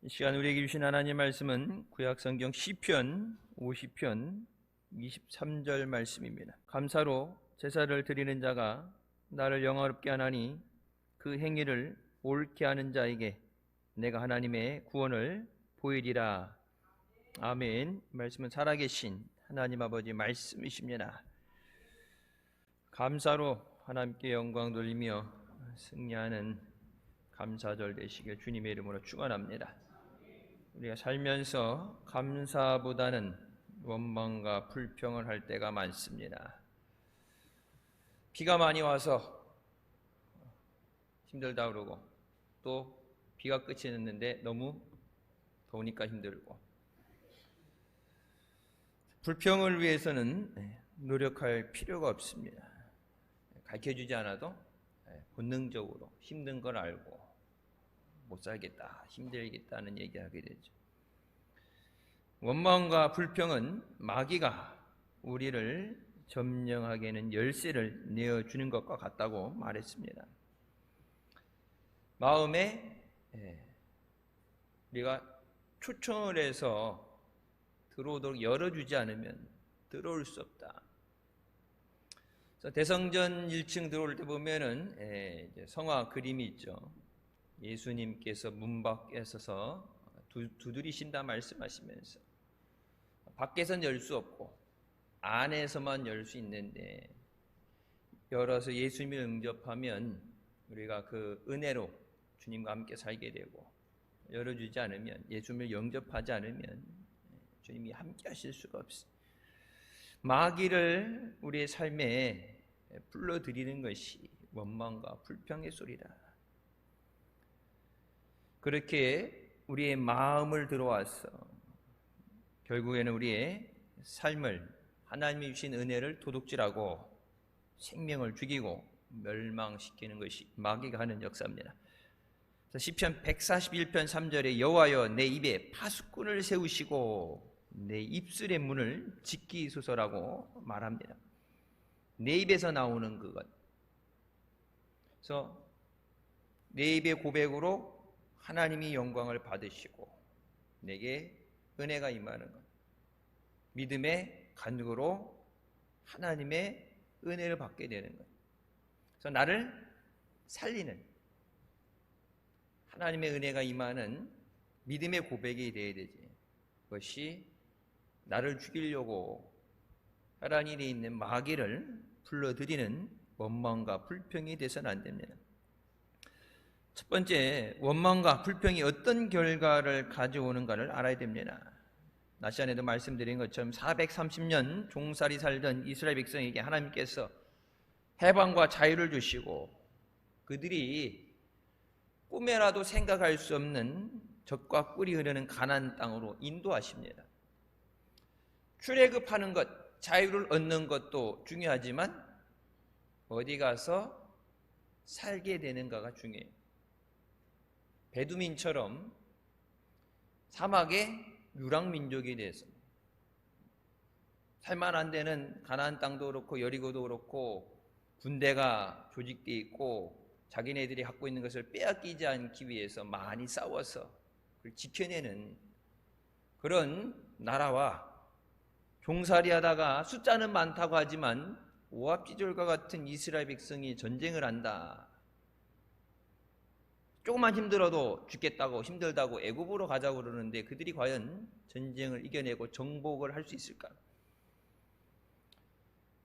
이 시간 우리에게 주신 하나님 말씀은 구약성경 시편 50편 23절 말씀입니다. 감사로 제사를 드리는 자가 나를 영화롭게 하나니 그 행위를 옳게 하는 자에게 내가 하나님의 구원을 보이리라. 아멘. 말씀은 살아계신 하나님 아버지 말씀이십니다. 감사로 하나님께 영광 돌리며 승리하는 감사절 되시길 주님의 이름으로 축원합니다. 우리가 살면서 감사보다는 원망과 불평을 할 때가 많습니다. 비가 많이 와서 힘들다 그러고, 또 비가 끝이 났는데 너무 더우니까 힘들고, 불평을 위해서는 노력할 필요가 없습니다. 가르쳐주지 않아도 본능적으로 힘든 걸 알고 못 살겠다, 힘들겠다는 얘기하게 되죠. 원망과 불평은 마귀가 우리를 점령하게는 열쇠를 내어주는 것과 같다고 말했습니다. 마음에 우리가 초청을 해서 들어오도록 열어주지 않으면 들어올 수 없다. 그래서 대성전 1층 들어올 때 보면은 성화 그림이 있죠. 예수님께서 문 밖에 서서 두드리신다 말씀하시면서 밖에선 열 수 없고 안에서만 열 수 있는데, 열어서 예수님을 응접하면 우리가 그 은혜로 주님과 함께 살게 되고, 열어주지 않으면, 예수님을 영접하지 않으면 주님이 함께 하실 수가 없어요. 마귀를 우리의 삶에 불러들이는 것이 원망과 불평의 소리다. 그렇게 우리의 마음을 들어와서 결국에는 우리의 삶을, 하나님이 주신 은혜를 도둑질하고 생명을 죽이고 멸망시키는 것이 마귀가 하는 역사입니다. 시편 141편 3절에 여호와여 내 입에 파수꾼을 세우시고 내 입술의 문을 지키소서라고 말합니다. 내 입에서 나오는 그것, 그래서 내 입의 고백으로 하나님이 영광을 받으시고 내게 은혜가 임하는 것, 믿음의 간구로 하나님의 은혜를 받게 되는 것, 그래서 나를 살리는 하나님의 은혜가 임하는 믿음의 고백이 되어야 되지. 그것이 나를 죽이려고 혈안 일에 있는 마귀를 불러들이는 원망과 불평이 돼서는 안 됩니다. 첫 번째, 원망과 불평이 어떤 결과를 가져오는가를 알아야 됩니다. 낮 시간에도 말씀드린 것처럼 430년 종살이 살던 이스라엘 백성에게 하나님께서 해방과 자유를 주시고 그들이 꿈에라도 생각할 수 없는 젖과 꿀이 흐르는 가나안 땅으로 인도하십니다. 출애굽하는 것, 자유를 얻는 것도 중요하지만 어디 가서 살게 되는가가 중요해요. 베두민처럼 사막의 유랑민족이 돼서 살만한 데는 가나안 땅도 그렇고 여리고도 그렇고 군대가 조직되어 있고 자기네들이 갖고 있는 것을 빼앗기지 않기 위해서 많이 싸워서 그걸 지켜내는 그런 나라와 종살이 하다가 숫자는 많다고 하지만 오합지졸과 같은 이스라엘 백성이 전쟁을 한다. 조금만 힘들어도 죽겠다고, 힘들다고 애굽으로 가자고 그러는데 그들이 과연 전쟁을 이겨내고 정복을 할 수 있을까?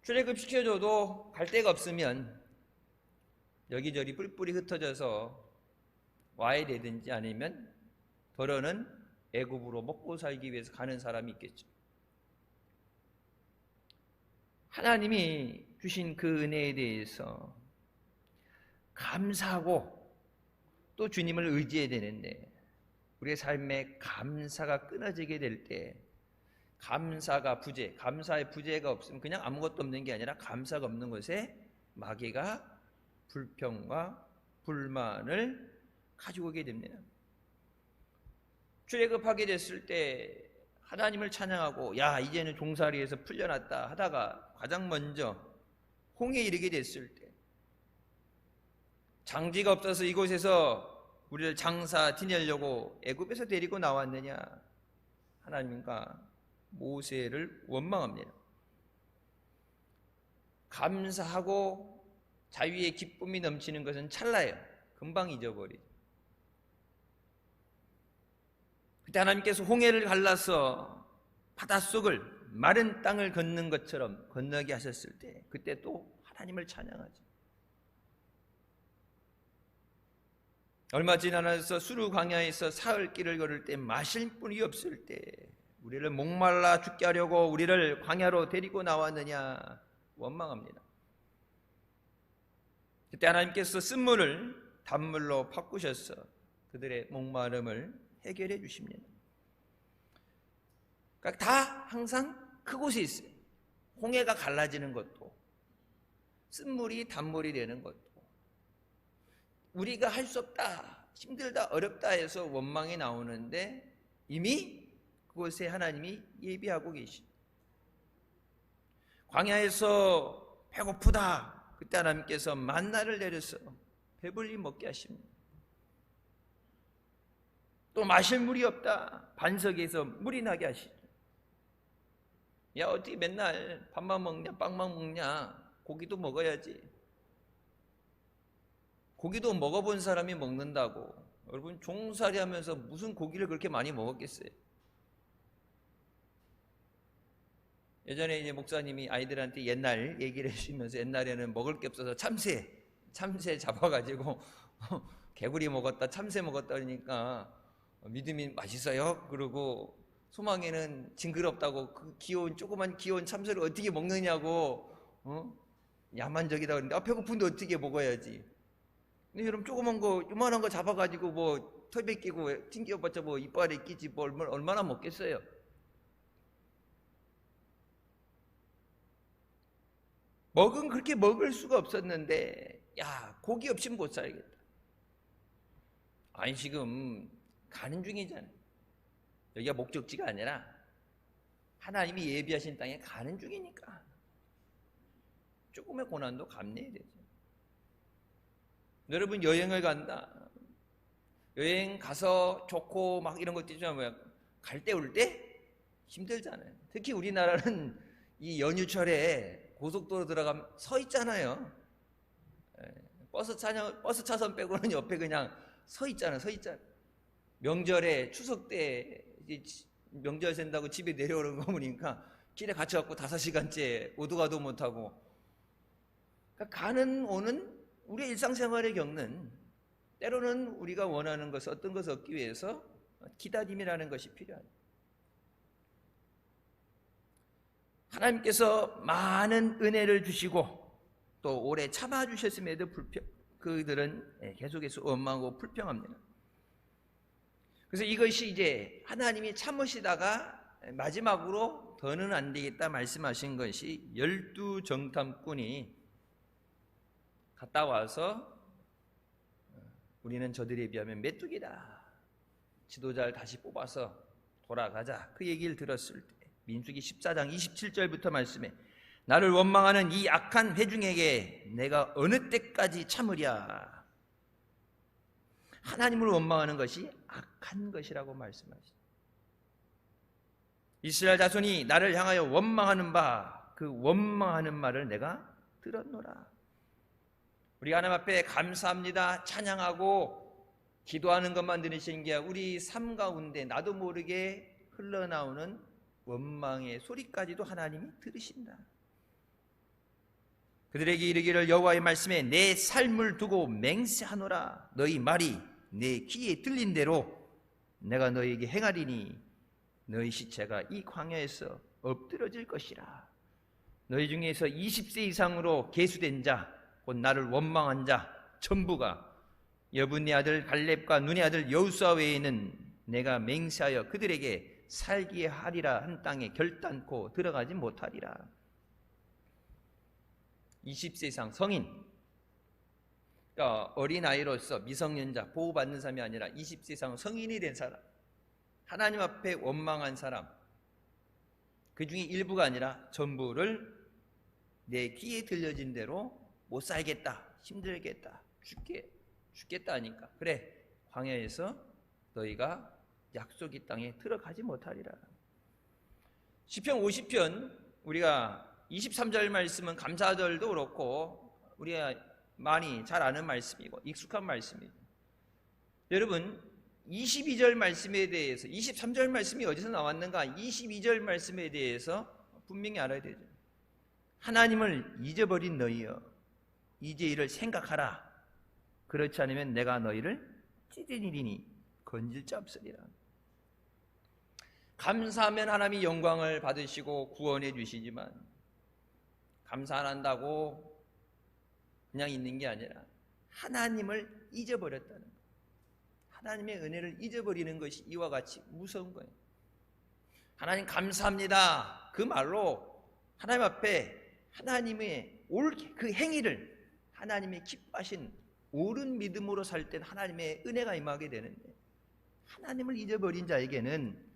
출애굽시켜줘도 갈 데가 없으면 여기저기 뿔뿔이 흩어져서 와야 되든지 아니면 더러는 애굽으로 먹고 살기 위해서 가는 사람이 있겠죠. 하나님이 주신 그 은혜에 대해서 감사하고 또 주님을 의지해야 되는데, 우리의 삶에 감사가 끊어지게 될 때, 감사가 부재, 감사의 부재가 없으면 그냥 아무것도 없는 게 아니라 감사가 없는 것에 마귀가 불평과 불만을 가지고 오게 됩니다. 출애굽하게 됐을 때 하나님을 찬양하고 야 이제는 종살이에서 풀려났다 하다가 가장 먼저 홍해에 이르게 됐을 때, 장지가 없어서 이곳에서 우리를 장사 지내려고 애굽에서 데리고 나왔느냐? 하나님과 모세를 원망합니다. 감사하고 자유의 기쁨이 넘치는 것은 찰나예요. 금방 잊어버리죠. 그때 하나님께서 홍해를 갈라서 바닷속을 마른 땅을 걷는 것처럼 건너게 하셨을 때 그때 또 하나님을 찬양하죠. 얼마 지나서 수르 광야에서 사흘 길을 걸을 때 마실 분이 없을 때 우리를 목말라 죽게 하려고 우리를 광야로 데리고 나왔느냐 원망합니다. 그때 하나님께서 쓴물을 단물로 바꾸셔서 그들의 목마름을 해결해 주십니다. 그러니까 다 항상 그곳에 있어요. 홍해가 갈라지는 것도 쓴물이 단물이 되는 것도 우리가 할 수 없다, 힘들다, 어렵다 해서 원망이 나오는데 이미 그곳에 하나님이 예비하고 계십니다. 광야에서 배고프다, 그때 하나님께서 만나를 내려서 배불리 먹게 하십니다. 또 마실 물이 없다, 반석에서 물이 나게 하시죠. 야, 어떻게 맨날 밥만 먹냐, 빵만 먹냐, 고기도 먹어야지. 고기도 먹어본 사람이 먹는다고. 여러분 종살이 하면서 무슨 고기를 그렇게 많이 먹었겠어요? 예전에 이제 목사님이 아이들한테 옛날 얘기를 해주시면서 옛날에는 먹을 게 없어서 참새 잡아가지고 개구리 먹었다, 참새 먹었다 그러니까 믿음이 맛있어요? 그러고 소망에는 징그럽다고 그 조그만 귀여운 참새를 어떻게 먹느냐고 야만적이다 그러는데 배고픈데 어떻게 먹어야지. 근데 여러분 조그만 거 요만한 거 잡아가지고 뭐 털에 끼고 튕겨봤자 뭐 이빨에 끼지 뭐 얼마나 먹겠어요. 먹은 그렇게 먹을 수가 없었는데 야 고기 없이 못 살겠다. 아니 지금 가는 중이잖아요. 여기가 목적지가 아니라 하나님이 예비하신 땅에 가는 중이니까 조금의 고난도 감내해야 되죠. 여러분 여행을 간다. 여행 가서 좋고 막 이런 것도 있지만 갈 때 올 때 힘들잖아요. 특히 우리나라는 이 연휴철에 고속도로 들어가면 서 있잖아요. 버스 차선 빼고는 옆에 그냥 서 있잖아요. 명절에 추석 때 명절 센다고 집에 내려오는 거 보니까 길에 갇혀갖고 5시간째 오도 가도 못하고 그러니까 가는 오는 우리의 일상생활에 겪는 때로는 우리가 원하는 것을 어떤 것을 얻기 위해서 기다림이라는 것이 필요합니다. 하나님께서 많은 은혜를 주시고 또 오래 참아주셨음에도 그들은 계속해서 원망하고 불평합니다. 그래서 이것이 이제 하나님이 참으시다가 마지막으로 더는 안 되겠다 말씀하신 것이 12정탐꾼이 갔다 와서 우리는 저들에 비하면 메뚜기다. 지도자를 다시 뽑아서 돌아가자. 그 얘기를 들었을 때 민수기 14장 27절부터 말씀해 나를 원망하는 이 악한 회중에게 내가 어느 때까지 참으랴. 하나님을 원망하는 것이 악한 것이라고 말씀하시죠. 이스라엘 자손이 나를 향하여 원망하는 바 그 원망하는 말을 내가 들었노라. 우리가 하나님 앞에 감사합니다, 찬양하고 기도하는 것만 들으시는 게 우리 삶 가운데 나도 모르게 흘러나오는 원망의 소리까지도 하나님이 들으신다. 그들에게 이르기를 여호와의 말씀에 내 삶을 두고 맹세하노라. 너희 말이 내 귀에 들린 대로 내가 너희에게 행하리니 너희 시체가 이 광야에서 엎드러질 것이라. 너희 중에서 20세 이상으로 계수된 자 곧 나를 원망한 자 전부가 여분의 아들 갈렙과 눈의 아들 여호수아 외에는 내가 맹세하여 그들에게 살기에 하리라 한 땅에 결단코 들어가지 못하리라. 20세 이상 성인, 그러니까 어린아이로서 미성년자 보호받는 사람이 아니라 20세 이상 성인이 된 사람, 하나님 앞에 원망한 사람, 그 중에 일부가 아니라 전부를 내 귀에 들려진 대로 못 살겠다, 힘들겠다, 죽겠다 하니까 그래 광야에서 너희가 약속의 땅에 들어가지 못하리라. 시편 50편 우리가 23절 말씀은 감사절도 그렇고 우리가 많이 잘 아는 말씀이고 익숙한 말씀이죠. 여러분 22절 말씀에 대해서 23절 말씀이 어디서 나왔는가? 22절 말씀에 대해서 분명히 알아야 되죠. 하나님을 잊어버린 너희여 이제 이를 생각하라. 그렇지 않으면 내가 너희를 찢으리니 건질 자 없으리라. 감사하면 하나님이 영광을 받으시고 구원해 주시지만 감사 안 한다고 그냥 있는 게 아니라 하나님을 잊어버렸다는 거예요. 하나님의 은혜를 잊어버리는 것이 이와 같이 무서운 거예요. 하나님 감사합니다. 그 말로 하나님 앞에 하나님의 그 행위를 하나님의 기뻐하신 옳은 믿음으로 살 땐 하나님의 은혜가 임하게 되는데 하나님을 잊어버린 자에게는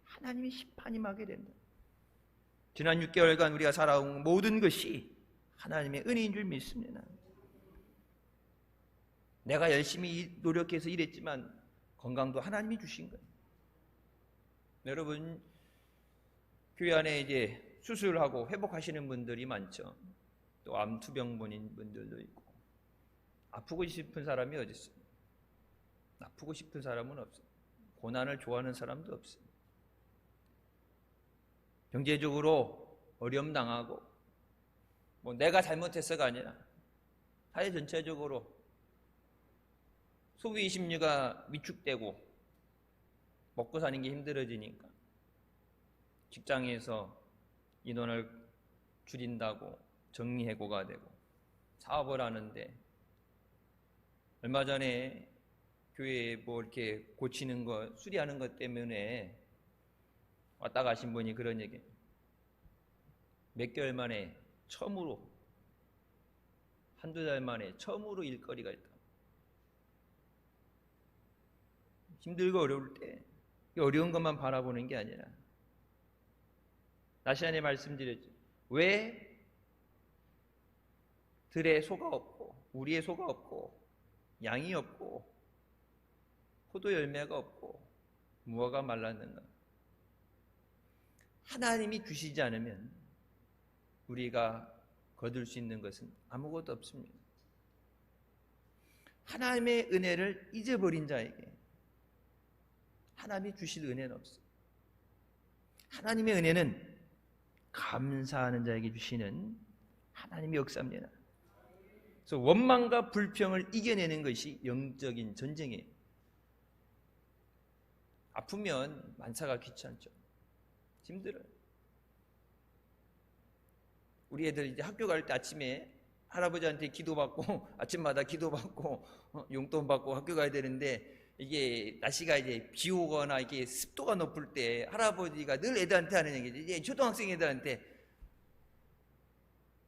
하나님의 심판이 임하게 된다. 지난 6개월간 우리가 살아온 모든 것이 하나님의 은혜인 줄 믿습니다. 내가 열심히 노력해서 일했지만 건강도 하나님이 주신 거예요. 여러분 교회 안에 이제 수술하고 회복하시는 분들이 많죠. 또 암투병분인 분들도 있고 아프고 싶은 사람이 어디 있어요? 아프고 싶은 사람은 없어요. 고난을 좋아하는 사람도 없어요. 경제적으로 어려움 당하고 뭐 내가 잘못해서가 아니라 사회 전체적으로 소비 심리가 위축되고 먹고 사는 게 힘들어지니까 직장에서 인원을 줄인다고 정리해고가 되고 사업을 하는데 얼마 전에 교회에 뭐 이렇게 고치는 거 수리하는 것 때문에 왔다 가신 분이 그런 얘기 몇 개월 만에 처음으로 한두 달 만에 처음으로 일거리가 있다. 힘들고 어려울 때 어려운 것만 바라보는 게 아니라 다시 한번 말씀드렸죠. 왜 들에 소가 없고 우리의 소가 없고 양이 없고 포도 열매가 없고 무화과 말랐는가? 하나님이 주시지 않으면 우리가 거둘 수 있는 것은 아무것도 없습니다. 하나님의 은혜를 잊어버린 자에게 하나님이 주실 은혜는 없어요. 하나님의 은혜는 감사하는 자에게 주시는 하나님의 역사입니다. 그래서 원망과 불평을 이겨내는 것이 영적인 전쟁이에요. 아프면 만사가 귀찮죠. 힘들어요. 우리 애들 이제 학교 갈 때 아침에 할아버지한테 기도받고 아침마다 기도받고 용돈 받고 학교 가야 되는데 이게 날씨가 이제 비 오거나 이게 습도가 높을 때 할아버지가 늘 애들한테 하는 얘기죠. 이제 초등학생 애들한테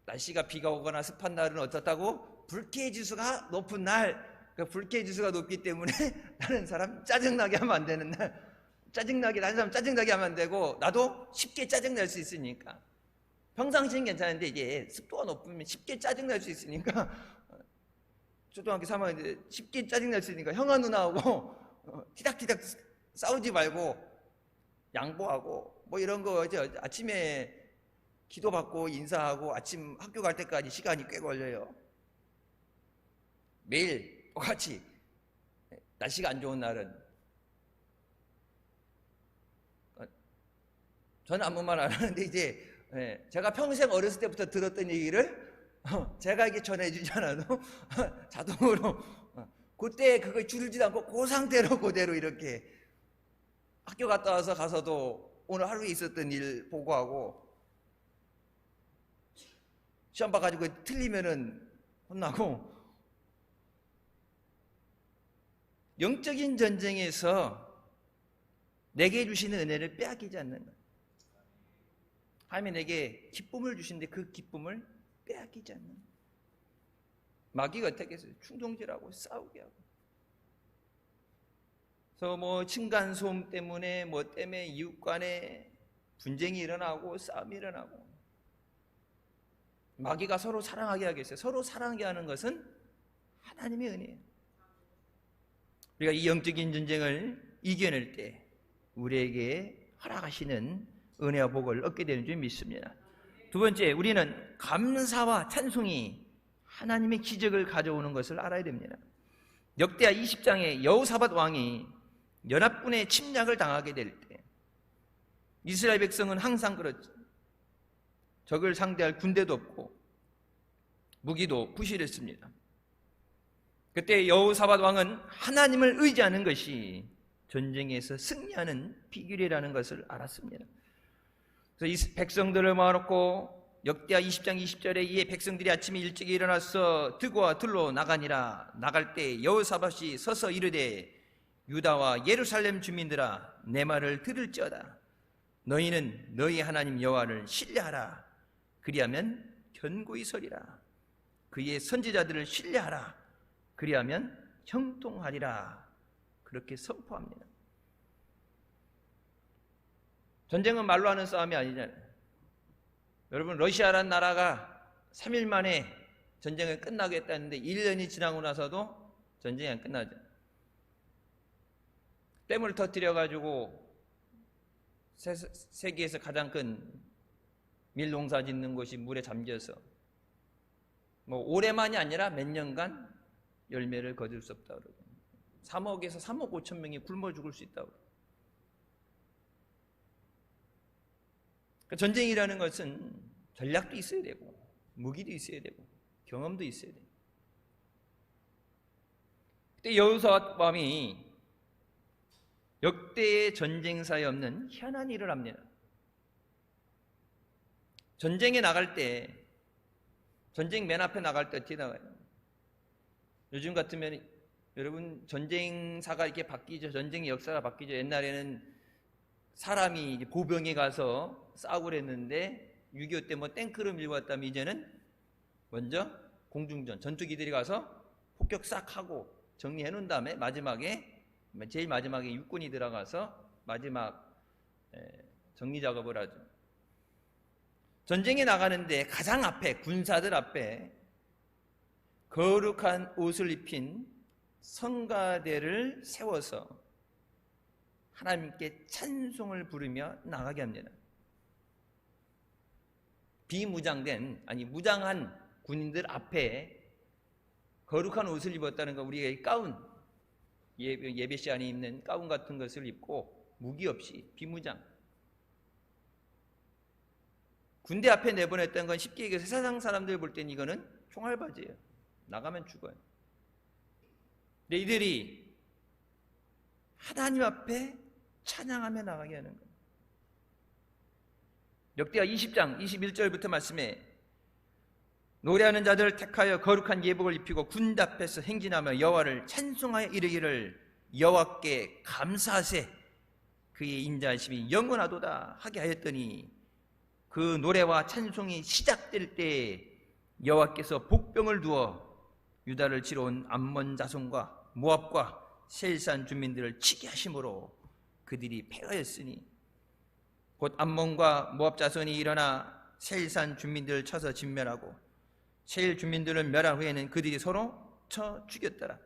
날씨가 비가 오거나 습한 날은 어떻다고? 불쾌 지수가 높은 날. 그 불쾌 지수가 높기 때문에 다른 사람 짜증나게 하면 안 되는 날. 짜증나게 다른 사람 짜증나게 하면 안 되고 나도 쉽게 짜증날 수 있으니까. 평상시는 괜찮은데 이게 습도가 높으면 쉽게 짜증날 수 있으니까 초등학교 3학년 쉽게 짜증날 수 있으니까 형아 누나하고 티닥티닥 싸우지 말고 양보하고 뭐 이런 거 아침에 기도받고 인사하고 아침 학교 갈 때까지 시간이 꽤 걸려요. 매일 똑같이 날씨가 안 좋은 날은 저는 아무 말 안 하는데 이제 제가 평생 어렸을 때부터 들었던 얘기를 제가 이게 전해주지 않아도 자동으로 그때 그걸 줄이지 않고 그 상태로 그대로 이렇게 학교 갔다 와서 가서도 오늘 하루에 있었던 일 보고하고 시험 봐가지고 틀리면은 혼나고 영적인 전쟁에서 내게 주시는 은혜를 빼앗기지 않는 거예요. 하나님이 내게 기쁨을 주시는데 그 기쁨을 빼앗기지 않는 거예요. 마귀가 어떻게 했어요? 충동질하고 싸우게 하고 그래서 뭐 층간소음 때문에 뭐 때문에 이웃 간에 분쟁이 일어나고 싸움이 일어나고 마귀가 서로 사랑하게 하겠어요. 서로 사랑하게 하는 것은 하나님의 은혜예요. 우리가 이 영적인 전쟁을 이겨낼 때 우리에게 허락하시는 은혜와 복을 얻게 되는 줄 믿습니다. 두 번째, 우리는 감사와 찬송이 하나님의 기적을 가져오는 것을 알아야 됩니다. 역대하 20장에 여호사밧 왕이 연합군의 침략을 당하게 될 때 이스라엘 백성은 항상 그렇죠. 적을 상대할 군대도 없고 무기도 부실했습니다. 그때 여호사밧 왕은 하나님을 의지하는 것이 전쟁에서 승리하는 비결이라는 것을 알았습니다. 그래서 이 백성들을 모아놓고 역대하 20장 20절에 이에 백성들이 아침에 일찍 일어나서 드고와 들로 나가니라. 나갈 때 여호사밧이 서서 이르되 유다와 예루살렘 주민들아 내 말을 들을지어다. 너희는 너희 하나님 여호와를 신뢰하라. 그리하면 견고히 서리라. 그의 선지자들을 신뢰하라. 그리하면 형통하리라. 그렇게 선포합니다. 전쟁은 말로 하는 싸움이 아니잖아요. 여러분, 러시아란 나라가 3일 만에 전쟁을 끝나겠다는데 1년이 지나고 나서도 전쟁이 안 끝나죠. 댐을 터뜨려가지고 세계에서 가장 큰 밀농사 짓는 곳이 물에 잠겨서 올해만이 아니라 몇 년간 열매를 거둘 수 없다고 그러고 3억에서 3억 5천 명이 굶어 죽을 수 있다고 그러고. 그러니까 전쟁이라는 것은 전략도 있어야 되고 무기도 있어야 되고 경험도 있어야 돼요. 그때 여호사밧 왕이 역대의 전쟁사에 없는 희한한 일을 합니다. 전쟁에 나갈 때 전쟁 맨 앞에 나갈 때 어떻게 나가요? 요즘 같으면 여러분 전쟁사가 이렇게 바뀌죠. 전쟁의 역사가 바뀌죠. 옛날에는 사람이 보병에 가서 싸우고 그랬는데 6.25 때 탱크를 밀고 왔다면 이제는 먼저 공중전 전투기들이 가서 폭격 싹 하고 정리해 놓은 다음에 제일 마지막에 육군이 들어가서 마지막 정리 작업을 하죠. 전쟁에 나가는데 가장 앞에 군사들 앞에 거룩한 옷을 입힌 성가대를 세워서 하나님께 찬송을 부르며 나가게 합니다. 무장한 군인들 앞에 거룩한 옷을 입었다는 거, 우리가 가운, 예배 시간에 입는 가운 같은 것을 입고 무기 없이 비무장. 군대 앞에 내보냈던 건 쉽게 얘기해서 세상 사람들 볼 땐 이거는 총알바지예요. 나가면 죽어요. 근데 이들이 하나님 앞에 찬양하며 나가게 하는 거예요. 역대하 20장 21절부터 말씀에 노래하는 자들을 택하여 거룩한 예복을 입히고 군대 앞에서 행진하며 여호와를 찬송하여 이르기를 여호와께 감사하세 그의 인자하심이 영원하도다 하게 하였더니 그 노래와 찬송이 시작될 때 여호와께서 복병을 두어 유다를 치러 온 암몬 자손과 모압과 세일산 주민들을 치게 하심으로 그들이 패하였으니 곧 암몬과 모압 자손이 일어나 세일산 주민들을 쳐서 진멸하고 세일 주민들을 멸한 후에는 그들이 서로 쳐 죽였더라.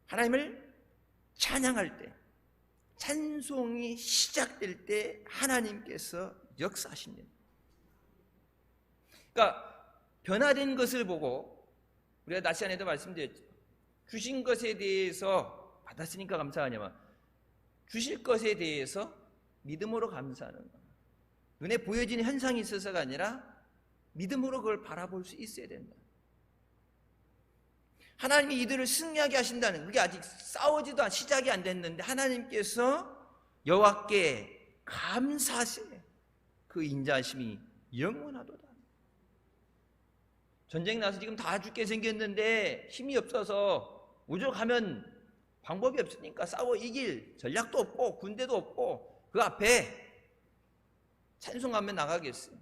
하나님을 찬양할 때, 찬송이 시작될 때 하나님께서 역사하십니다. 그러니까 변화된 것을 보고 우리가 낮 시간에도 말씀드렸죠. 주신 것에 대해서 받았으니까 감사하냐면 주실 것에 대해서 믿음으로 감사하는 거예요. 눈에 보여지는 현상이 있어서가 아니라 믿음으로 그걸 바라볼 수 있어야 된다. 하나님이 이들을 승리하게 하신다는, 그게 아직 싸우지도 시작이 안 됐는데 하나님께서 여호와께 감사하시네. 그 인자하심이 영원하도다. 전쟁 나서 지금 다 죽게 생겼는데 힘이 없어서 오죽하면 방법이 없으니까 싸워 이길 전략도 없고 군대도 없고 그 앞에 찬송하며 나가겠어요.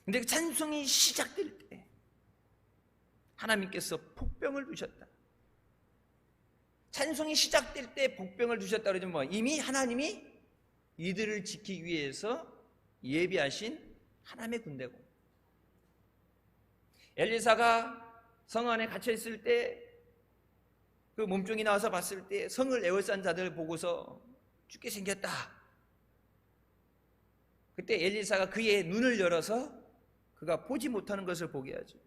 근데 그 찬송이 시작될 때 하나님께서 복병을 주셨다. 찬송이 시작될 때 복병을 주셨다 그러면 이미 하나님이 이들을 지키기 위해서 예비하신 하나님의 군대고, 엘리사가 성 안에 갇혀 있을 때 그 몸종이 나와서 봤을 때 성을 에워싼 자들을 보고서 죽게 생겼다. 그때 엘리사가 그의 눈을 열어서 그가 보지 못하는 것을 보게 하죠.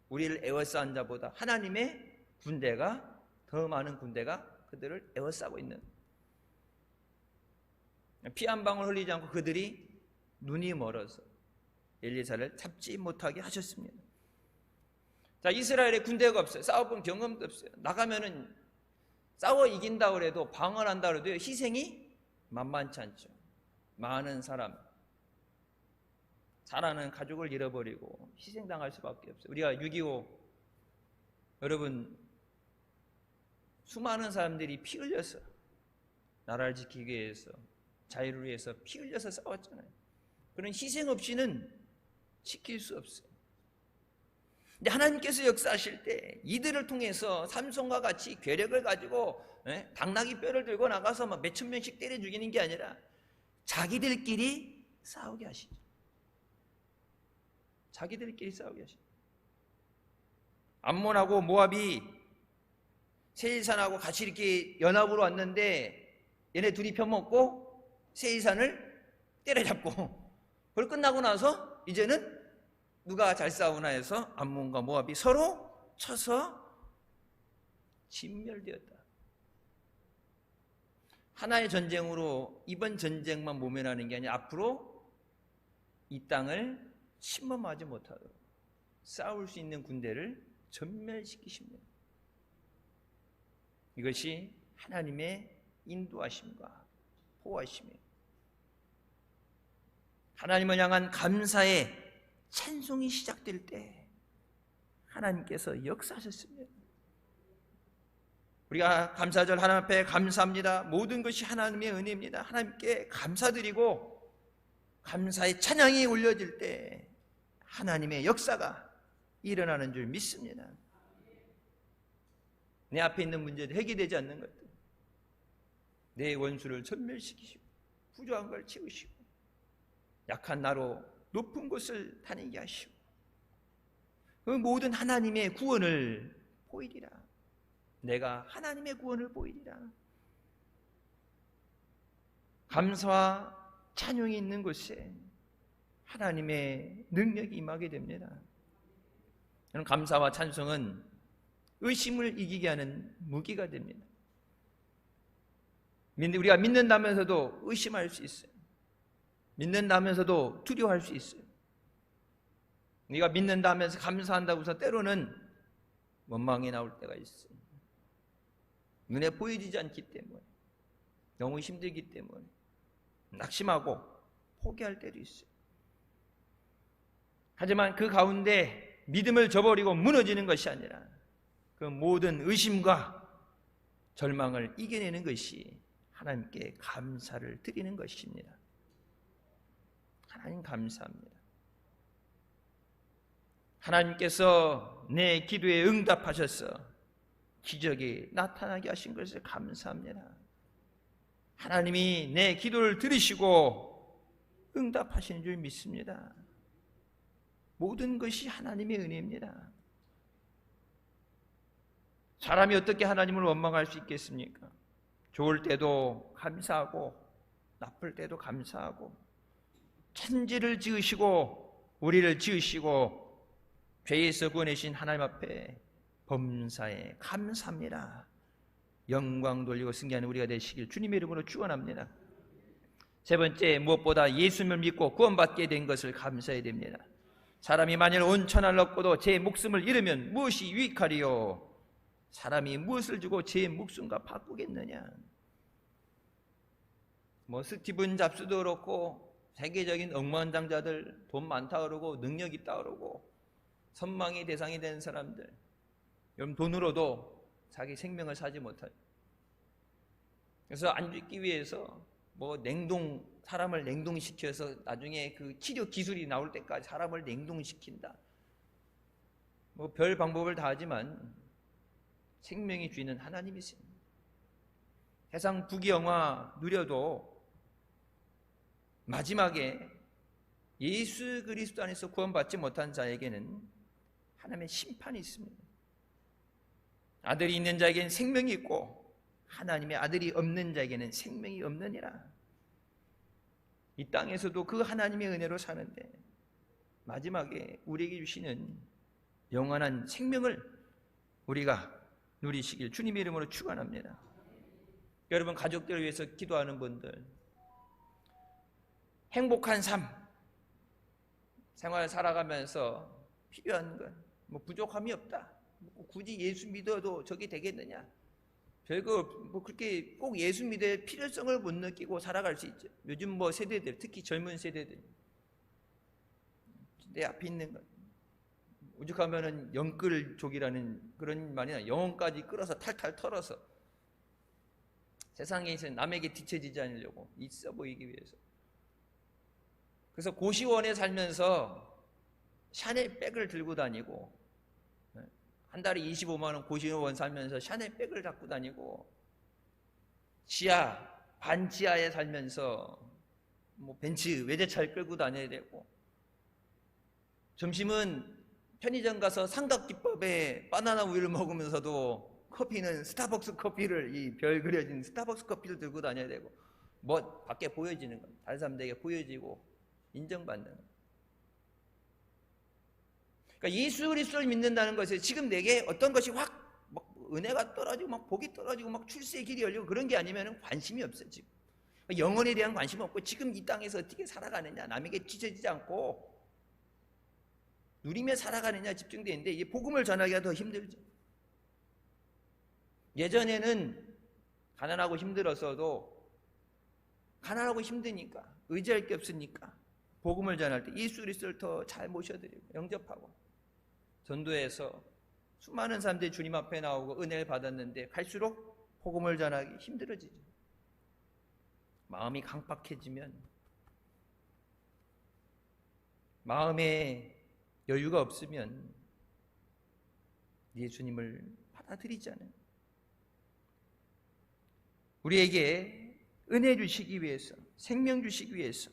우리를 에워싼 자보다 하나님의 군대가, 더 많은 군대가 그들을 에워싸고 있는, 피 한 방울 흘리지 않고 그들이 눈이 멀어서 엘리사를 잡지 못하게 하셨습니다. 자, 이스라엘에 군대가 없어요. 싸워본 경험도 없어요. 나가면은 싸워 이긴다 그래도, 방어한다 그래도 희생이 만만치 않죠. 많은 사람, 사랑하는 가족을 잃어버리고 희생당할 수밖에 없어요. 우리가 6.25 여러분, 수많은 사람들이 피 흘려서 나라를 지키기 위해서, 자유를 위해서 피 흘려서 싸웠잖아요. 그런 희생 없이는 지킬 수 없어요. 근데 하나님께서 역사하실 때 이들을 통해서 삼손과 같이 괴력을 가지고 당나귀 뼈를 들고 나가서 막 몇천 명씩 때려 죽이는 게 아니라 자기들끼리 싸우게 하시죠. 자기들끼리 싸우게 하시죠. 암몬하고 모압이 세일산하고 같이 이렇게 연합으로 왔는데 얘네 둘이 편먹고 세일산을 때려잡고, 그걸 끝나고 나서 이제는 누가 잘 싸우나 해서 암몬과 모압이 서로 쳐서 진멸되었다. 하나의 전쟁으로 이번 전쟁만 모면하는 게 아니라 앞으로 이 땅을 침범하지 못하도록 싸울 수 있는 군대를 전멸시키십니다. 이것이 하나님의 인도하심과 보호하심이에요. 하나님을 향한 감사의 찬송이 시작될 때 하나님께서 역사하셨습니다. 우리가 감사절 하나님 앞에 감사합니다. 모든 것이 하나님의 은혜입니다. 하나님께 감사드리고 감사의 찬양이 올려질 때 하나님의 역사가 일어나는 줄 믿습니다. 내 앞에 있는 문제들, 해결되지 않는 것들, 내 원수를 전멸시키시고 부조한 걸 치우시고 약한 나로 높은 곳을 다니게 하시고 그 모든 하나님의 구원을 보이리라. 내가 하나님의 구원을 보이리라. 감사와 찬양이 있는 곳에 하나님의 능력이 임하게 됩니다. 감사와 찬송은 의심을 이기게 하는 무기가 됩니다. 우리가 믿는다면서도 의심할 수 있어요. 믿는다면서도 두려워할 수 있어요. 네가 믿는다면서 감사한다고 해서 때로는 원망이 나올 때가 있어요. 눈에 보여지지 않기 때문에, 너무 힘들기 때문에 낙심하고 포기할 때도 있어요. 하지만 그 가운데 믿음을 저버리고 무너지는 것이 아니라 그 모든 의심과 절망을 이겨내는 것이 하나님께 감사를 드리는 것입니다. 하나님 감사합니다. 하나님께서 내 기도에 응답하셔서 기적이 나타나게 하신 것을 감사합니다. 하나님이 내 기도를 들으시고 응답하시는 줄 믿습니다. 모든 것이 하나님의 은혜입니다. 사람이 어떻게 하나님을 원망할 수 있겠습니까? 좋을 때도 감사하고 나쁠 때도 감사하고 천지를 지으시고 우리를 지으시고 죄에서 구원하신 하나님 앞에 범사에 감사합니다. 영광 돌리고 승리하는 우리가 되시길 주님의 이름으로 축원합니다. 세 번째, 무엇보다 예수님을 믿고 구원받게 된 것을 감사해야 됩니다. 사람이 만일 온 천하를 얻고도 제 목숨을 잃으면 무엇이 유익하리요? 사람이 무엇을 주고 제 목숨과 바꾸겠느냐? 스티븐 잡스도 그렇고 세계적인 억만장자들, 돈 많다 그러고 능력 있다 그러고 선망의 대상이 된 사람들, 여러분 돈으로도 자기 생명을 사지 못하죠. 그래서 안 죽기 위해서 사람을 냉동시켜서 나중에 그 치료 기술이 나올 때까지 사람을 냉동시킨다. 별 방법을 다 하지만 생명의 주인은 하나님이십니다. 세상 부귀영화 누려도 마지막에 예수 그리스도 안에서 구원받지 못한 자에게는 하나님의 심판이 있습니다. 아들이 있는 자에게는 생명이 있고 하나님의 아들이 없는 자에게는 생명이 없느니라. 이 땅에서도 그 하나님의 은혜로 사는데 마지막에 우리에게 주시는 영원한 생명을 우리가 누리시길 주님의 이름으로 축원합니다. 여러분, 가족들을 위해서 기도하는 분들, 행복한 삶 생활 살아가면서 필요한 것, 뭐 부족함이 없다, 굳이 예수 믿어도 저게 되겠느냐, 별거 뭐 그렇게 꼭 예수 믿을 필요성을 못 느끼고 살아갈 수 있죠. 요즘 뭐 세대들, 특히 젊은 세대들, 내 앞에 있는 것, 오죽하면은 영끌족이라는 그런 말이나 영혼까지 끌어서 탈탈 털어서 세상에서 남에게 뒤처지지 않으려고 있어 보이기 위해서. 그래서 고시원에 살면서 샤넬 백을 들고 다니고, 한 달에 25만 원 고시원 살면서 샤넬 백을 갖고 다니고, 지하 반지하에 살면서 뭐 벤츠 외제차를 끌고 다녀야 되고, 점심은 편의점 가서 삼각김밥에 바나나 우유를 먹으면서도 커피는 스타벅스 커피를, 이 별 그려진 스타벅스 커피를 들고 다녀야 되고, 뭐 밖에 보여지는 것, 다른 사람들에게 보여지고 인정받는 것. 그러니까 예수 그리스도를 믿는다는 것에 지금 내게 어떤 것이 확 막 은혜가 떨어지고 막 복이 떨어지고 막 출세의 길이 열리고 그런 게 아니면 관심이 없어요. 지금 영혼에 대한 관심이 없고, 지금 이 땅에서 어떻게 살아가느냐, 남에게 뒤처지지 않고 누리며 살아가느냐 집중되어 있는데, 이 복음을 전하기가 더 힘들죠. 예전에는 가난하고 힘들었어도, 가난하고 힘드니까 의지할 게 없으니까 복음을 전할 때 예수 그리스도를 더 잘 모셔드리고 영접하고, 전도해서 수많은 사람들이 주님 앞에 나오고 은혜를 받았는데 갈수록 복음을 전하기 힘들어지죠. 마음이 강팍해지면, 마음에 여유가 없으면 예수님을 받아들이지 않아요. 우리에게 은혜 주시기 위해서, 생명 주시기 위해서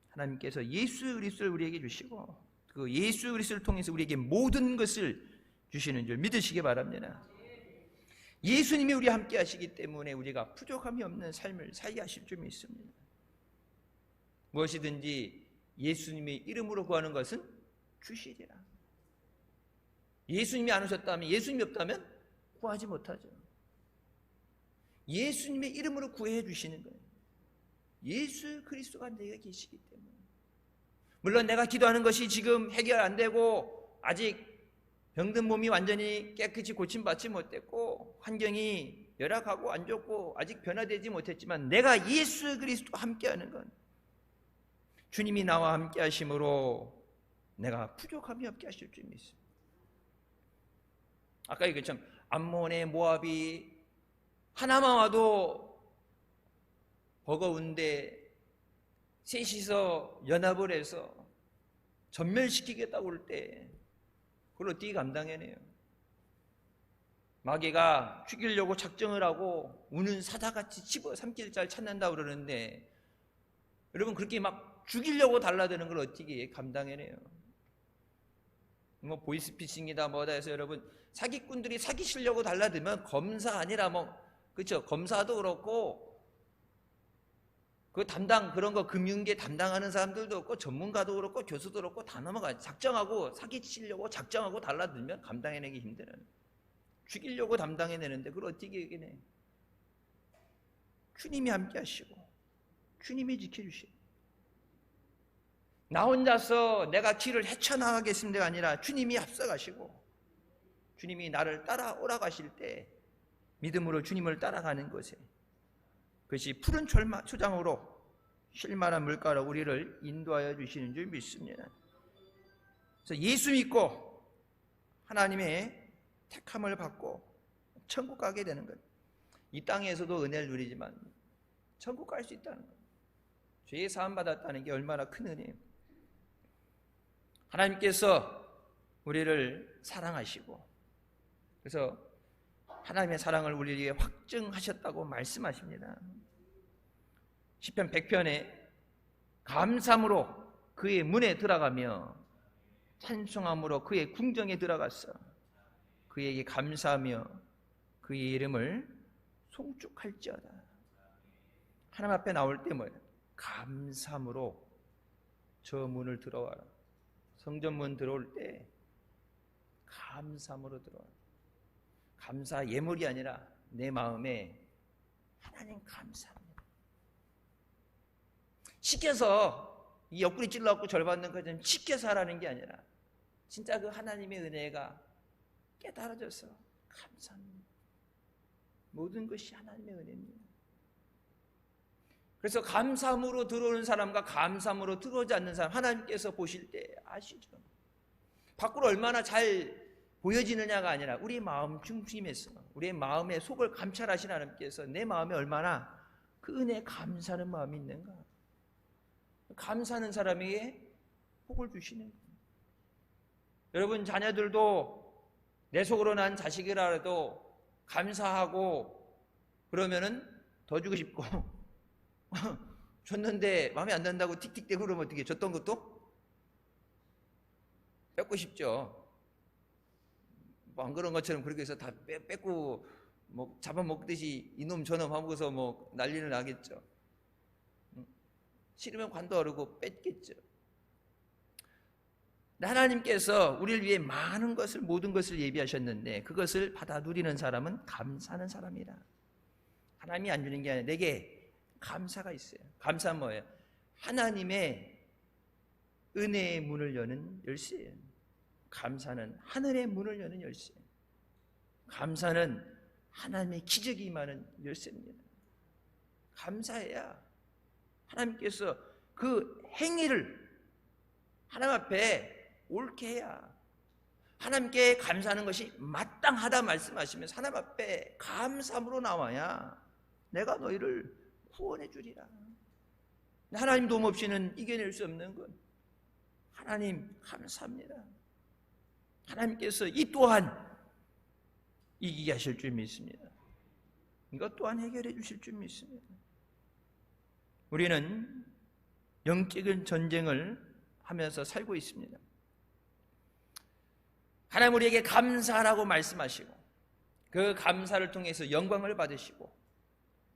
하나님께서 예수 그리스도를 우리에게 주시고, 그 예수 그리스도를 통해서 우리에게 모든 것을 주시는 줄 믿으시기 바랍니다. 예수님이 우리와 함께 하시기 때문에 우리가 부족함이 없는 삶을 살게 하실 줄 믿습니다. 무엇이든지 예수님의 이름으로 구하는 것은 주시리라. 예수님이 안 오셨다면, 예수님이 없다면 구하지 못하죠. 예수님의 이름으로 구해 주시는 거예요. 예수 그리스도가 내가 계시기 때문에. 물론 내가 기도하는 것이 지금 해결 안 되고 아직 병든 몸이 완전히 깨끗이 고침받지 못했고 환경이 열악하고 안 좋고 아직 변화되지 못했지만, 내가 예수 그리스도와 함께하는 건, 주님이 나와 함께 하심으로 내가 부족함이 없게 하실 줄 믿습니다. 아까 얘기했지만 암몬의 모압이 하나만 와도 버거운데 셋이서 연합을 해서 전멸시키겠다고 할 때 그걸 어떻게 감당해내요? 마귀가 죽이려고 작정을 하고 우는 사자같이 집어삼킬 자를 찾는다고 그러는데, 여러분 그렇게 막 죽이려고 달라드는 걸 어떻게 감당해내요? 뭐 보이스피싱이다 뭐다 해서 여러분 사기꾼들이 사기치려고 달라들면 검사 아니라 뭐, 그렇죠, 검사도 그렇고 그 담당, 그런 거 금융계 담당하는 사람들도 없고 전문가도 그렇고 교수도 그렇고 다 넘어가요. 작정하고 사기치려고 작정하고 달라들면 감당해내기 힘들어요. 죽이려고 담당해내는데 그걸 어떻게 이겨내? 주님이 함께 하시고 주님이 지켜주시고, 나 혼자서 내가 길을 헤쳐나가겠습니다가 아니라 주님이 앞서가시고 주님이 나를 따라오라 가실 때 믿음으로 주님을 따라가는 것에, 그것이 푸른 초장으로 쉴만한 물가로 우리를 인도하여 주시는 줄 믿습니다. 그래서 예수 믿고 하나님의 택함을 받고 천국 가게 되는 것, 이 땅에서도 은혜를 누리지만 천국 갈 수 있다는 것, 죄의 사함 받았다는 게 얼마나 큰 은혜예요. 하나님께서 우리를 사랑하시고, 그래서 하나님의 사랑을 우리에게 확증하셨다고 말씀하십니다. 시편 100편에 감사함으로 그의 문에 들어가며 찬송함으로 그의 궁정에 들어갔어. 그에게 감사하며 그의 이름을 송축할지어다. 하나님 앞에 나올 때 뭐예요? 감사함으로 저 문을 들어와라. 성전문 들어올 때 감사함으로 들어와라. 감사 예물이 아니라 내 마음에 하나님 감사합니다. 시켜서 이 옆구리 찔러갖고 절 받는 것처럼 시켜서 하라는 게 아니라 진짜 그 하나님의 은혜가 깨달아져서 감사합니다. 모든 것이 하나님의 은혜입니다. 그래서 감사함으로 들어오는 사람과 감사함으로 들어오지 않는 사람 하나님께서 보실 때 아시죠? 밖으로 얼마나 잘 보여지느냐가 아니라 우리 마음 중심에서 우리의 마음의 속을 감찰하시는 하나님께서 내 마음에 얼마나 그 은혜에 감사하는 마음이 있는가. 감사하는 사람에게 복을 주시는 거예요. 여러분 자녀들도 내 속으로 난 자식이라도 감사하고 그러면은 더 주고 싶고 줬는데 마음에 안 든다고 틱틱대고 그러면 어떻게 줬던 것도 뺏고 싶죠. 뭐 안 그런 것처럼 그렇게 해서 다 뺏고 뭐 잡아먹듯이 이놈 저놈 하고서 뭐 난리를 나겠죠. 싫으면 관도 어르고 뺏겠죠. 하나님께서 우리를 위해 많은 것을 모든 것을 예비하셨는데 그것을 받아 누리는 사람은 감사하는 사람이라. 하나님이 안 주는 게 아니라 내게 감사가 있어요. 감사는 뭐예요? 하나님의 은혜의 문을 여는 열쇠예요. 감사는 하늘의 문을 여는 열쇠. 감사는 하나님의 기적이 임하는 열쇠입니다. 감사해야 하나님께서 그 행위를 하나님 앞에 옳게 해야 하나님께 감사하는 것이 마땅하다 말씀하시면서 하나님 앞에 감사함으로 나와야 내가 너희를 구원해 주리라. 하나님 도움 없이는 이겨낼 수 없는 것. 하나님 감사합니다. 하나님께서 이 또한 이기게 하실 줄 믿습니다. 이것 또한 해결해 주실 줄 믿습니다. 우리는 영적인 전쟁을 하면서 살고 있습니다. 하나님 우리에게 감사하라고 말씀하시고 그 감사를 통해서 영광을 받으시고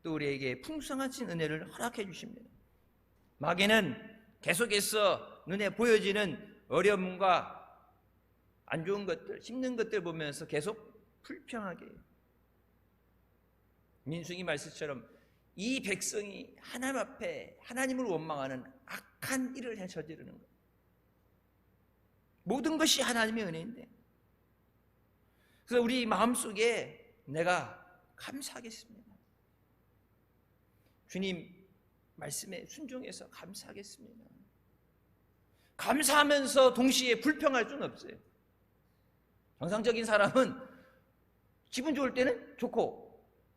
또 우리에게 풍성하신 은혜를 허락해 주십니다. 마귀는 계속해서 눈에 보여지는 어려움과 안 좋은 것들, 힘든 것들 보면서 계속 불평하게 해요. 민수기 말씀처럼 이 백성이 하나님 앞에 하나님을 원망하는 악한 일을 저지르는 거예요. 모든 것이 하나님의 은혜인데 그래서 우리 마음속에 내가 감사하겠습니다. 주님 말씀에 순종해서 감사하겠습니다. 감사하면서 동시에 불평할 수는 없어요. 정상적인 사람은 기분 좋을 때는 좋고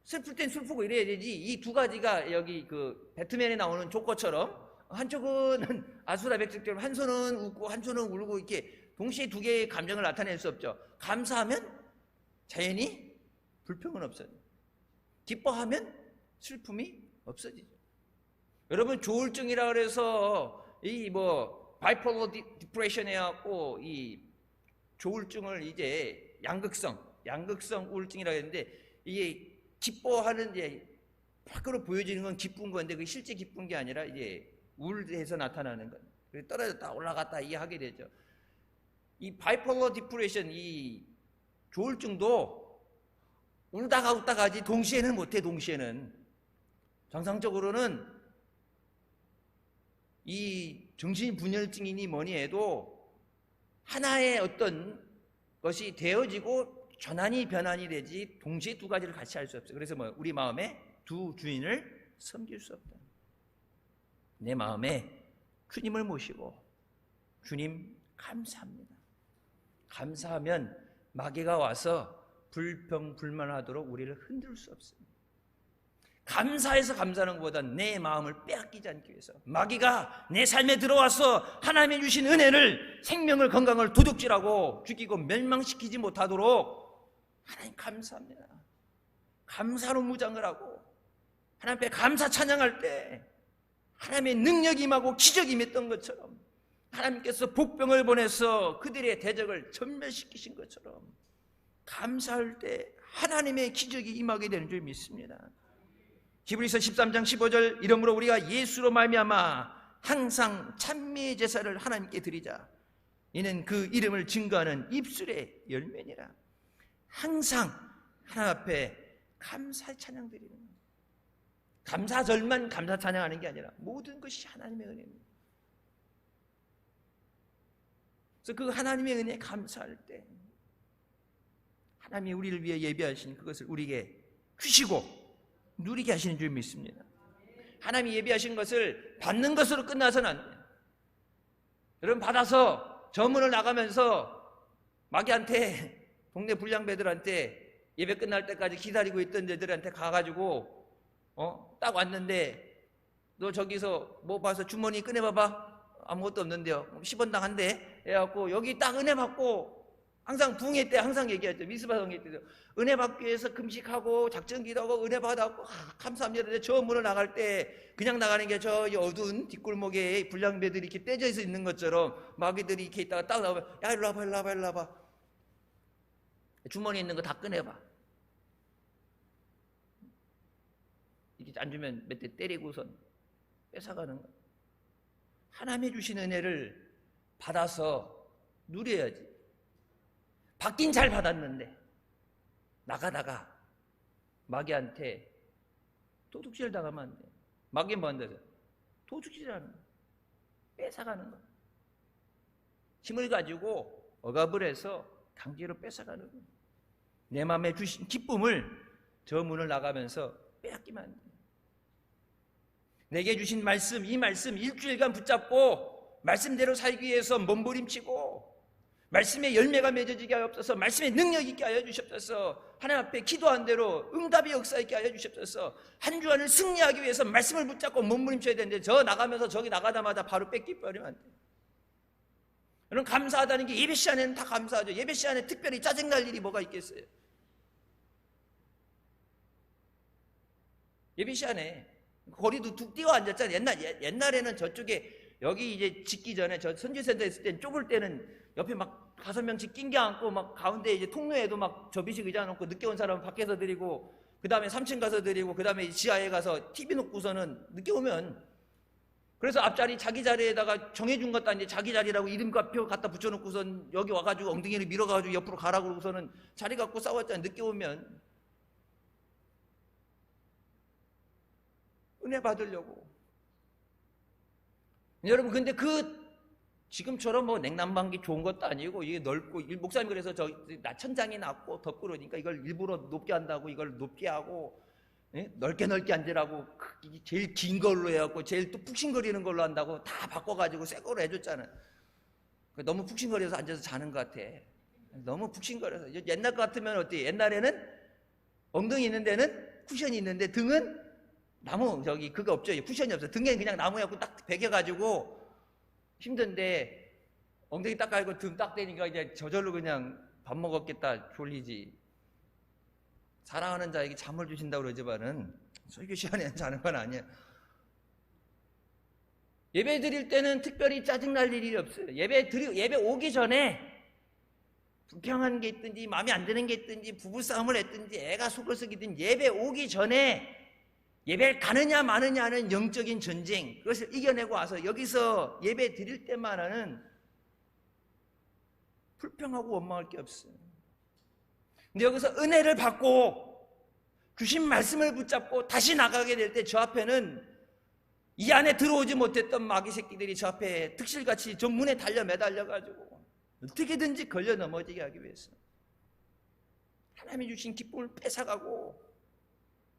슬플 땐 슬프고 이래야 되지. 이 두 가지가 여기 그 배트맨에 나오는 조커처럼 한쪽은 아수라백작처럼 한 손은 웃고 한 손은 울고 이렇게 동시에 두 개의 감정을 나타낼 수 없죠. 감사하면 자연히 불평은 없어요. 기뻐하면 슬픔이 없어지죠. 여러분 조울증이라 그래서 이 뭐 바이폴러 디프레션 해갖고 이 조울증을 이제 양극성 우울증이라고 했는데 이게 기뻐하는 이제 밖으로 보여지는 건 기쁜 건데 그게 실제 기쁜 게 아니라 이제 우울해서 나타나는 건. 그래서 떨어졌다 올라갔다 이게 하게 되죠. 이 바이폴러 디프레션 이 조울증도 울다가 웃다가 하지 동시에는 못해. 동시에는 정상적으로는 이 정신분열증이니 뭐니 해도 하나의 어떤 것이 되어지고 전환이 변환이 되지 동시에 두 가지를 같이 할 수 없어요. 그래서 뭐 우리 마음에 두 주인을 섬길 수 없다. 내 마음에 주님을 모시고 주님 감사합니다. 감사하면 마귀가 와서 불평불만하도록 우리를 흔들 수 없습니다. 감사해서 감사하는 것보다 내 마음을 빼앗기지 않기 위해서 마귀가 내 삶에 들어와서 하나님이 주신 은혜를 생명을 건강을 도둑질하고 죽이고 멸망시키지 못하도록 하나님 감사합니다. 감사로 무장을 하고 하나님 앞에 감사 찬양할 때 하나님의 능력이 임하고 기적이 임했던 것처럼 하나님께서 복병을 보내서 그들의 대적을 전멸시키신 것처럼 감사할 때 하나님의 기적이 임하게 되는 줄 믿습니다. 히브리서 13장 15절 이러므로 우리가 예수로 말미암아 항상 찬미의 제사를 하나님께 드리자. 이는 그 이름을 증거하는 입술의 열매니라. 항상 하나님 앞에 감사 찬양 드리는 거예요. 감사절만 감사 찬양하는 게 아니라 모든 것이 하나님의 은혜입니다. 그래서 그 하나님의 은혜에 감사할 때 하나님이 우리를 위해 예비하신 그것을 우리에게 주시고 누리게 하시는 줄 믿습니다. 하나님이 예비하신 것을 받는 것으로 끝나서는 안 돼요. 여러분 받아서 저문을 나가면서 마귀한테 동네 불량배들한테 예배 끝날 때까지 기다리고 있던 애들한테 가가지고 딱 왔는데 너 저기서 뭐 봐서 주머니 꺼내봐봐. 아무것도 없는데요. 10원당 한대 해갖고 여기 딱 은혜 받고 항상 부흥회 때 항상 얘기하죠. 미스바 성회 때도 은혜 받기 위해서 금식하고 작정기도 하고 은혜 받았고 감사합니다. 근데 저 문을 나갈 때 그냥 나가는 게 저 어두운 뒷골목에 불량배들이 이렇게 떼져 있는 것처럼 마귀들이 이렇게 있다가 딱 나오면 야 일로 와봐 일로 와봐 일로 와봐 주머니에 있는 거 다 꺼내봐. 이렇게 안 주면 몇 대 때리고선 뺏어가는 거야. 하나님이 주신 은혜를 받아서 누려야지. 받긴 잘 받았는데 나가다가 마귀한테 도둑질 당하면 안 돼. 마귀 뭐 한다죠? 도둑질하는 거야. 뺏어가는 거야. 힘을 가지고 억압을 해서 강제로 뺏어가는 거야. 내 마음에 주신 기쁨을 저 문을 나가면서 빼앗기면 안 돼. 내게 주신 말씀, 이 말씀 일주일간 붙잡고 말씀대로 살기 위해서 몸부림치고 말씀의 열매가 맺어지게 하옵소서. 말씀의 능력 있게 하여 주시옵소서. 하나님 앞에 기도한 대로 응답의 역사 있게 하여 주시옵소서. 한 주간을 승리하기 위해서 말씀을 붙잡고 몸부림쳐야 되는데 저 나가면서 저기 나가자마자 바로 뺏기버리면 안 돼요. 여러분 감사하다는 게 예배 시간에는 다 감사하죠. 예배 시간에 특별히 짜증날 일이 뭐가 있겠어요. 예배 시간에 거리도 툭 뛰어 앉았잖아요. 옛날에는 저쪽에 여기 이제 짓기 전에 저 선지센터 있을 땐 좁을 때는 옆에 막 5명씩 낑겨 앉고 막 가운데 이제 통로에도 막 접이식 의자 놓고 늦게 온 사람은 밖에서 드리고 그 다음에 3층 가서 드리고 그 다음에 지하에 가서 TV 놓고서는 늦게 오면 그래서 앞자리 자기 자리에다가 정해준 것도 아닌데 자기 자리라고 이름과 표 갖다 붙여놓고선 여기 와가지고 엉덩이를 밀어가지고 옆으로 가라고 그러고서는 자리 갖고 싸웠잖아요. 늦게 오면 은혜 받으려고. 여러분 근데 지금처럼 뭐 냉난방기 좋은 것도 아니고 이게 넓고 목사님 그래서 저 천장이 낮고 덥고 그러니까 이걸 일부러 높게 한다고 이걸 높게 하고 넓게 앉으라고 제일 긴 걸로 해갖고 제일 또 푹신거리는 걸로 한다고 다 바꿔가지고 새 거로 해줬잖아요. 너무 푹신거려서 앉아서 자는 것 같아. 너무 푹신거려서. 옛날 것 같으면 어때요? 옛날에는 엉덩이 있는 데는 쿠션이 있는데 등은 나무 그거 없죠. 쿠션이 없어. 등에는 그냥 나무하고 딱 베겨가지고 힘든데 엉덩이 딱 깔고 등 딱 대니까 이제 저절로 그냥 밥 먹었겠다 졸리지. 사랑하는 자에게 잠을 주신다고 그러지만은 설교 시간에 자는 건 아니에요. 예배 드릴 때는 특별히 짜증날 일이 없어요. 예배 오기 전에 불평한 게 있든지 마음에 안 드는 게 있든지 부부싸움을 했든지 애가 속을 썩이든 예배 오기 전에 예배를 가느냐 마느냐 하는 영적인 전쟁 그것을 이겨내고 와서 여기서 예배 드릴 때만은 불평하고 원망할 게 없어요. 근데 여기서 은혜를 받고 주신 말씀을 붙잡고 다시 나가게 될 때 저 앞에는 이 안에 들어오지 못했던 마귀 새끼들이 저 앞에 득실같이 저 문에 달려 매달려가지고 어떻게든지 걸려 넘어지게 하기 위해서 하나님이 주신 기쁨을 뺏어가고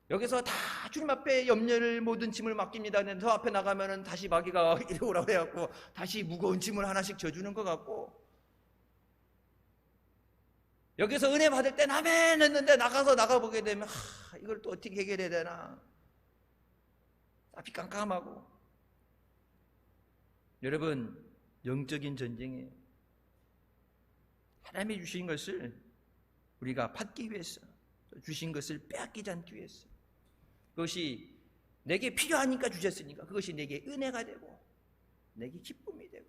여기서 다 주님 앞에 염려를 모든 짐을 맡깁니다. 저 앞에 나가면은 다시 마귀가 이리 오라고 해갖고 다시 무거운 짐을 하나씩 져주는 것 같고 여기서 은혜 받을 땐 아멘 했는데 나가보게 되면 이걸 또 어떻게 해결해야 되나 앞이 깜깜하고. 여러분 영적인 전쟁이에요. 하나님이 주신 것을 우리가 받기 위해서 주신 것을 빼앗기지 않기 위해서 그것이 내게 필요하니까 주셨으니까 그것이 내게 은혜가 되고 내게 기쁨이 되고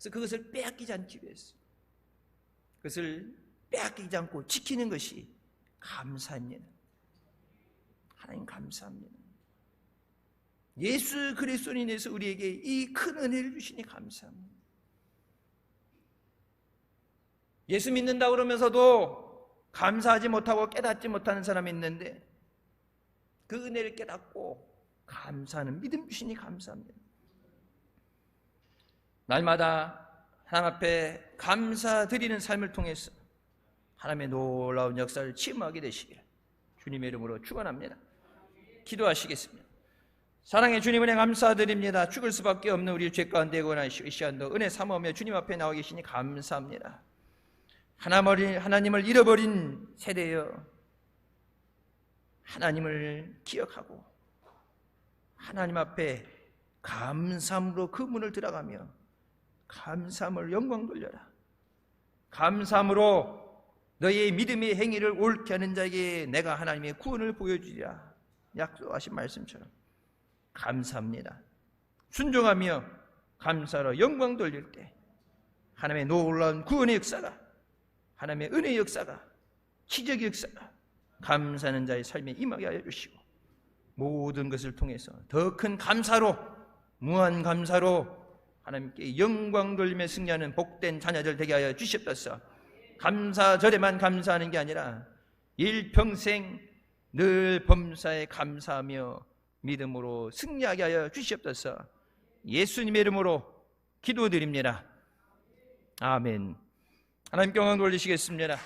그래서 그것을 빼앗기지 않기 위해서, 그것을 빼앗기지 않고 지키는 것이 감사입니다. 하나님 감사합니다. 예수 그리스도로 인해서 우리에게 이 큰 은혜를 주시니 감사합니다. 예수 믿는다 그러면서도 감사하지 못하고 깨닫지 못하는 사람이 있는데 그 은혜를 깨닫고 감사하는 믿음 주시니 감사합니다. 날마다 하나님 앞에 감사드리는 삶을 통해서 하나님의 놀라운 역사를 체험하게 되시기를 주님의 이름으로 축원합니다. 기도하시겠습니다. 사랑의 주님, 은혜 감사드립니다. 죽을 수밖에 없는 우리 죄 가운데 권하시오 이 시간도 은혜 삼으며 주님 앞에 나와 계시니 감사합니다. 하나님을 잃어버린 세대여, 하나님을 기억하고 하나님 앞에 감사함으로 그 문을 들어가며 감사함을 영광 돌려라. 감사함으로 너희의 믿음의 행위를 옳게 하는 자에게 내가 하나님의 구원을 보여주리라 약속하신 말씀처럼 감사합니다. 순종하며 감사로 영광 돌릴 때 하나님의 놀라운 구원의 역사가, 하나님의 은혜의 역사가, 기적의 역사가 감사하는 자의 삶에 임하게 하여 주시고 모든 것을 통해서 더 큰 감사로, 무한 감사로 하나님께 영광 돌리며 승리하는 복된 자녀들 되게 하여 주시옵소서. 감사절에만 감사하는 게 아니라 일평생 늘 범사에 감사하며 믿음으로 승리하게 하여 주시옵소서. 예수님의 이름으로 기도드립니다. 아멘. 하나님께 영광 돌리시겠습니다.